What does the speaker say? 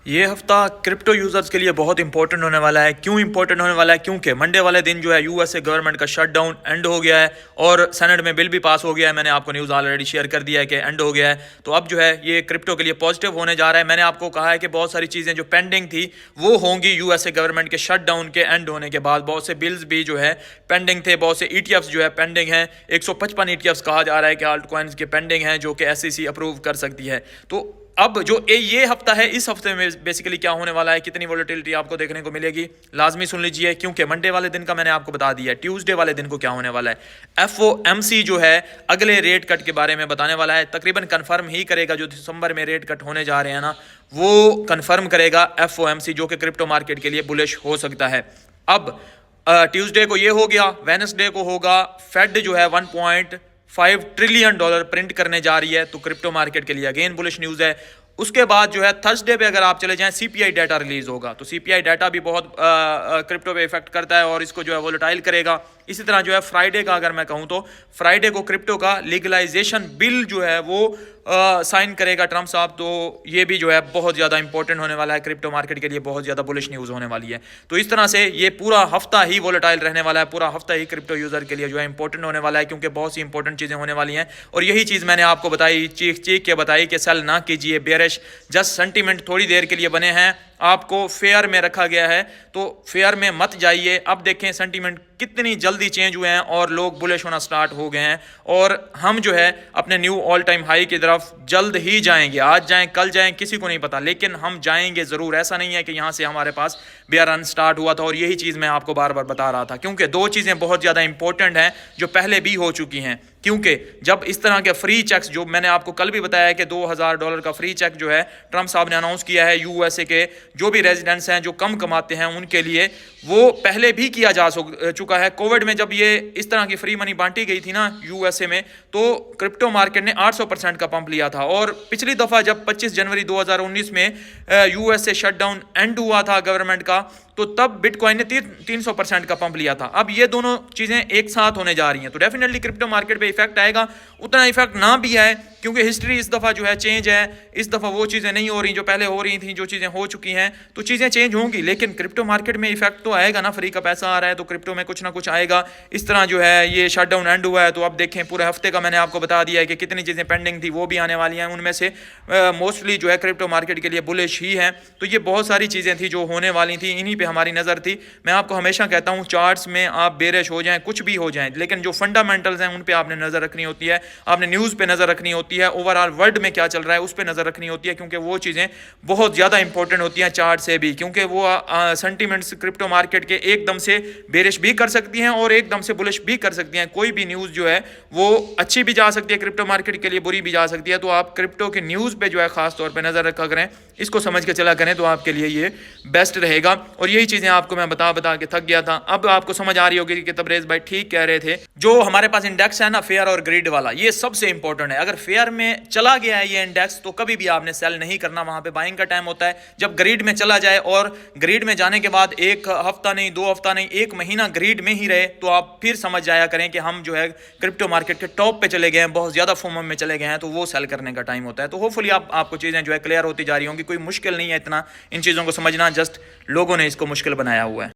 ये हफ्ता crypto users के लिए बहुत इंपॉर्टेंट होने वाला है। क्यों इंपॉर्टेंट होने वाला है? क्योंकि मंडे वाले दिन जो है यूएसए गवर्नमेंट का शटडाउन एंड हो गया है और सेनेट में बिल भी पास हो गया है। मैंने आपको न्यूज़ ऑलरेडी शेयर कर दिया है कि एंड हो गया है। तो अब जो है ये क्रिप्टो के लिए पॉजिटिव होने जा रहा है। मैंने आपको कहा है कि बहुत सारी चीज़ें जो पेंडिंग थी वो होंगी यूएसए गवर्नमेंट के शटडाउन के एंड होने के बाद। बहुत से बिल्स भी जो है पेंडिंग थे, बहुत से ईटीएफ्स जो है पेंडिंग हैं। 155 ईटीएफ्स कहा जा रहा है कि आल्ट कॉइन्स के पेंडिंग हैं जो कि एसईसी अप्रूव कर सकती है। तो अब जो ये हफ्ता है, इस हफ्ते में बेसिकली क्या होने वाला है, कितनी वोलेटिलिटी आपको देखने को मिलेगी, लाजमी सुन लीजिए। क्योंकि मंडे वाले दिन का मैंने आपको बता दिया है, ट्यूसडे वाले दिन को क्या होने वाला है। एफओएमसी जो है अगले रेट कट के बारे में बताने वाला है। तकरीबन कंफर्म ही करेगा, जो दिसंबर में रेट कट होने जा रहे हैं ना, वो कंफर्म करेगा एफओएमसी, जो कि क्रिप्टो मार्केट के लिए बुलिश हो सकता है। अब ट्यूसडे को ये हो गया, वेडनेसडे को होगा फेड जो है 1.5 ट्रिलियन डॉलर प्रिंट करने जा रही है, तो क्रिप्टो मार्केट के लिए अगेन बुलिश न्यूज़ है। उसके बाद जो है थर्सडे पे अगर आप चले जाएं, सीपीआई डाटा रिलीज होगा। तो सीपीआई डाटा भी बहुत क्रिप्टो पे इफेक्ट करता है और इसको जो है वोलेटाइल करेगा। इसी तरह जो है फ्राइडे का अगर मैं कहूं तो फ्राइडे को क्रिप्टो का लीगलाइजेशन बिल जो है वो साइन करेगा ट्रम्प साहब। तो ये भी जो है बहुत ज़्यादा इंपॉर्टेंट होने वाला है, क्रिप्टो मार्केट के लिए बहुत ज़्यादा बुलिश न्यूज़ होने वाली है। तो इस तरह से ये पूरा हफ्ता ही वोलेटाइल रहने वाला है, पूरा हफ्ता ही क्रिप्टो यूज़र के लिए जो है इंपॉर्टेंट होने वाला है, क्योंकि बहुत सी इंपॉर्टेंट चीज़ें होने वाली हैं। और यही चीज़ मैंने आपको बताई, चीख चीख के बताई कि सेल ना कीजिए, बेरिश जस्ट सेंटीमेंट थोड़ी देर के लिए बने हैं, आपको फेयर में रखा गया है, तो फेयर में मत जाइए। अब देखें सेंटीमेंट कितनी जल्दी चेंज हुए हैं और लोग बुलिश होना स्टार्ट हो गए हैं और हम जो है अपने न्यू ऑल टाइम हाई की तरफ जल्द ही जाएंगे। आज जाएं कल जाएं किसी को नहीं पता, लेकिन हम जाएंगे ज़रूर। ऐसा नहीं है कि यहाँ से हमारे पास बेयर रन स्टार्ट हुआ था। और यही चीज़ मैं आपको बार बार बता रहा था, क्योंकि दो चीज़ें बहुत ज़्यादा इंपॉर्टेंट हैं जो पहले भी हो चुकी हैं। क्योंकि जब इस तरह के फ्री चेक्स, जो मैंने आपको कल भी बताया है कि $2000 का फ्री चेक जो है ट्रम्प साहब ने अनाउंस किया है यूएसए के जो भी रेजिडेंट्स हैं जो कम कमाते हैं उनके लिए, वो पहले भी किया जा चुका है। कोविड में जब ये इस तरह की फ्री मनी बांटी गई थी ना यूएसए में, तो क्रिप्टो मार्केट ने 800% का पंप लिया था। और पिछली दफ़ा जब 25 जनवरी 2019 में यूएसए शटडाउन एंड हुआ था गवर्नमेंट का, तो तब बिटकॉइन ने 300% का पंप लिया था। अब ये दोनों चीज़ें एक साथ होने जा रही हैं, तो डेफिनेटली क्रिप्टो मार्केट पे इफेक्ट आएगा। उतना इफेक्ट ना भी आए, क्योंकि हिस्ट्री इस दफ़ा जो है चेंज है। इस दफ़ा वो चीज़ें नहीं हो रही जो पहले हो रही थी, जो चीज़ें हो चुकी हैं, तो चीज़ें चेंज होंगी। लेकिन क्रिप्टो मार्केट में इफेक्ट तो आएगा ना, फ्री का पैसा आ रहा है तो क्रिप्टो में कुछ ना कुछ आएगा। इस तरह जो है ये शटडाउन एंड हुआ है, तो अब देखें पूरे हफ्ते का मैंने आपको बता दिया है कि कितनी चीज़ें पेंडिंग थी वो भी आने वाली हैं। उनमें से मोस्टली जो है क्रिप्टो मार्केट के लिए बुलिश ही है। तो ये बहुत सारी चीज़ें थी जो होने वाली थी, इन्हीं पर हमारी नज़र थी। मैं आपको हमेशा कहता हूँ चार्ट्स में आप बेरिश हो जाएं, कुछ भी हो जाएं, लेकिन जो फंडामेंटल्स हैं उन पे आपने नज़र रखनी होती है, आपने न्यूज़ पे नज़र रखनी होती है, ओवरऑल वर्ल्ड में क्या चल रहा है उस पे नज़र रखनी होती है, क्योंकि वो चीज़ें बहुत ज़्यादा इंपॉर्टेंट होती हैं चार्ट से भी। क्योंकि वो सेंटीमेंट्स क्रिप्टो मार्केट के एकदम से बेरिश भी कर सकती हैं और एकदम से बुलिश भी कर सकती हैं। कोई भी न्यूज़ जो है वो अच्छी भी जा सकती है क्रिप्टो मार्केट के लिए, बुरी भी जा सकती है। तो आप क्रिप्टो के न्यूज़ पे जो है ख़ास तौर पर नज़र रखा करें, इसको समझ के चला करें, तो आपके लिए ये बेस्ट रहेगा। और यही चीज़ें आपको मैं बता के थक गया था। अब आपको समझ आ रही होगी कि तबरेज़ भाई ठीक कह रहे थे। जो हमारे पास इंडेक्स है ना फेयर और ग्रिड वाला, ये सबसे इंपॉर्टेंट है। अगर फेयर में चला गया है ये इंडेक्स, तो कभी भी आपने सेल नहीं करना, वहां पे बाइंग का टाइम होता है। जब ग्रिड में चला जाए और ग्रिड में जाने के बाद एक हफ्ता नहीं, 2 हफ्ता नहीं, 1 महीना ग्रिड में ही रहे, तो आप फिर समझ जाया करें कि हम जो है क्रिप्टो मार्केट के टॉप पे चले गए हैं, बहुत ज्यादा फोमम में चले गए हैं, तो वो सेल करने का टाइम होता है। तो होपफुली आपको चीजें जो है क्लियर होती जा रही होंगी। कोई मुश्किल नहीं है इतना इन चीजों को समझना, जस्ट लोगों ने इसको मुश्किल बनाया हुआ है।